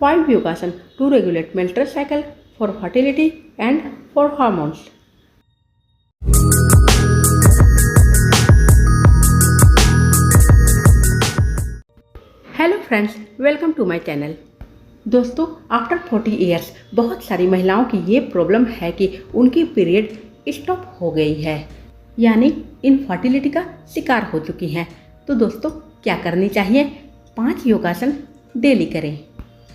5 yogasan to regulate menstrual cycle for fertility and for hormones. Hello friends, welcome to my channel. दोस्तों, after 40 years बहुत सारी महिलाओं की ये प्रॉब्लम है कि उनकी पीरियड स्टॉप हो गई है, यानी इनफर्टिलिटी का शिकार हो चुकी हैं। तो दोस्तों, क्या करनी चाहिए? 5 योगासन डेली करें।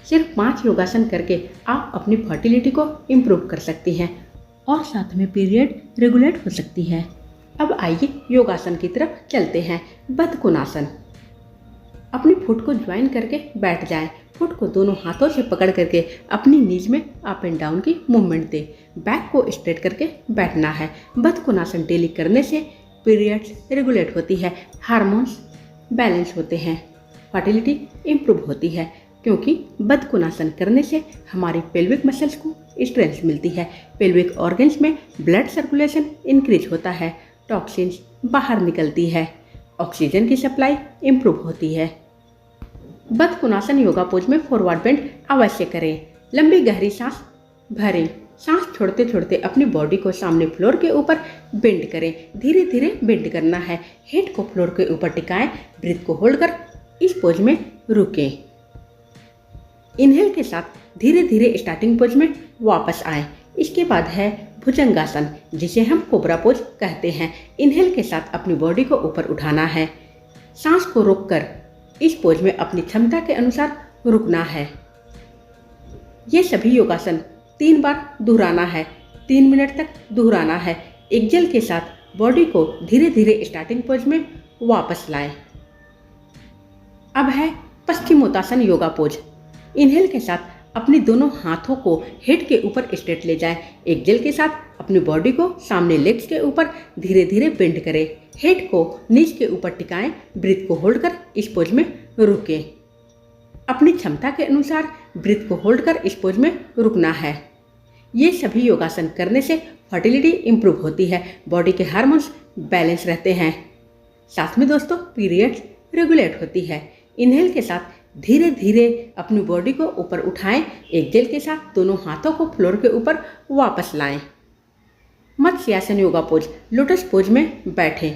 सिर्फ 5 योगासन करके आप अपनी फर्टिलिटी को इम्प्रूव कर सकती हैं और साथ में पीरियड रेगुलेट हो सकती है। अब आइए योगासन की तरफ चलते हैं। बदकोनासन। अपनी फुट को ज्वाइन करके बैठ जाएं। फुट को दोनों हाथों से पकड़ करके अपनी नीज में अप एंड डाउन की मूवमेंट दें। बैक को स्ट्रेट करके बैठना है। बदकोनासन डेली करने से पीरियड्स रेगुलेट होती है, हार्मोन्स बैलेंस होते हैं, फर्टिलिटी इम्प्रूव होती है, क्योंकि बदकोनासन करने से हमारी पेल्विक मसल्स को स्ट्रेंथ मिलती है। पेल्विक ऑर्गन्स में ब्लड सर्कुलेशन इंक्रीज होता है, टॉक्सिन्स बाहर निकलती है, ऑक्सीजन की सप्लाई इम्प्रूव होती है। बदकोनासन योगा पोज में फॉरवर्ड बेंड अवश्य करें। लंबी गहरी सांस भरें। सांस छोड़ते छोड़ते अपनी बॉडी को सामने फ्लोर के ऊपर बेंड करें। धीरे धीरे बेंड करना है। हेड को फ्लोर के ऊपर टिकाएं। ब्रीथ को होल्ड कर इस पोज में रुकें। इनहेल के साथ धीरे धीरे स्टार्टिंग पोज में वापस आएं। इसके बाद है भुजंगासन, जिसे हम कोबरा पोज कहते हैं। इनहेल के साथ अपनी बॉडी को ऊपर उठाना है। सांस को रोककर इस पोज में अपनी क्षमता के अनुसार रुकना है। ये सभी योगासन 3 बार दोहराना है। 3 मिनट तक दोहराना है। एक्सेल के साथ बॉडी को धीरे धीरे स्टार्टिंग पोज में वापस लाएं। अब है पश्चिमोत्तासन योगा पोज। इनहेल के साथ अपने दोनों हाथों को हेड के ऊपर स्ट्रेट ले जाएं। एक्सेल के साथ अपनी बॉडी को सामने लेग्स के ऊपर धीरे धीरे बेंड करें। हेड को नीज के ऊपर टिकाएं। ब्रीथ को होल्ड कर इस पोज में रुकें। अपनी क्षमता के अनुसार ब्रीथ को होल्ड कर इस पोज में रुकना है। ये सभी योगासन करने से फर्टिलिटी इम्प्रूव होती है, बॉडी के हार्मोन्स बैलेंस रहते हैं, साथ में दोस्तों पीरियड्स रेगुलेट होती है। इनहेल के साथ धीरे धीरे अपनी बॉडी को ऊपर उठाएं। एक्सेल के साथ दोनों हाथों को फ्लोर के ऊपर वापस लाएं। Matsyasana yoga pose. Lotus pose में बैठें।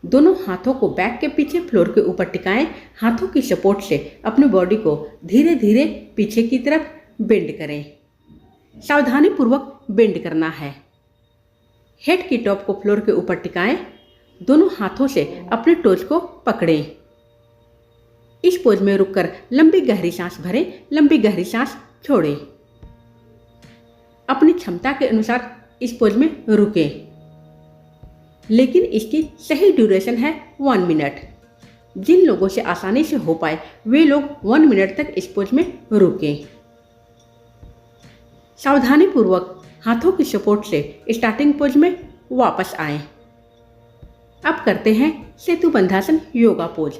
दोनों हाथों को बैक के पीछे फ्लोर के ऊपर टिकाएं। हाथों की सपोर्ट से अपनी बॉडी को धीरे धीरे पीछे की तरफ बेंड करें। सावधानी पूर्वक बेंड करना है। हेड की टॉप को फ्लोर के ऊपर टिकाएं। दोनों हाथों से अपने टोज को पकड़ें। इस पोज में रुककर लंबी गहरी सांस भरें। लंबी गहरी सांस छोड़ें। अपनी क्षमता के अनुसार इस पोज में रुकें, लेकिन इसकी सही ड्यूरेशन है 1 मिनट। जिन लोगों से आसानी से हो पाए वे लोग 1 मिनट तक इस पोज में रुकें। सावधानी पूर्वक हाथों की सपोर्ट से स्टार्टिंग पोज में वापस आएं। अब करते हैं सेतुबंधासन योगा पोज।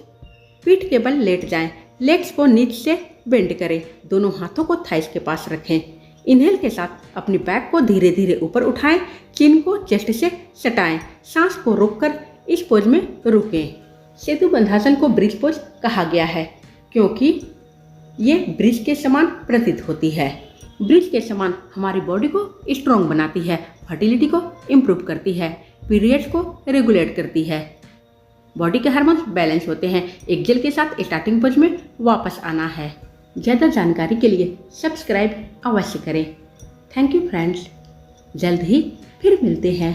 पीठ के बल लेट जाएं। लेग्स को नीचे से बेंड करें। दोनों हाथों को थाइस के पास रखें। इनहेल के साथ अपनी बैक को धीरे धीरे ऊपर उठाएं। चिन को चेस्ट से सटाएं। सांस को रोककर इस पोज में रुकें। सेतुबंधासन को ब्रिज पोज कहा गया है, क्योंकि ये ब्रिज के समान प्रतीत होती है। ब्रिज के समान हमारी बॉडी को स्ट्रॉन्ग बनाती है, फर्टिलिटी को इम्प्रूव करती है, पीरियड्स को रेगुलेट करती है, बॉडी के हार्मोन्स बैलेंस होते हैं। एक्सेल के साथ स्टार्टिंग पोज में वापस आना है। ज़्यादा जानकारी के लिए सब्सक्राइब अवश्य करें। Thank you friends. जल्द ही फिर मिलते हैं।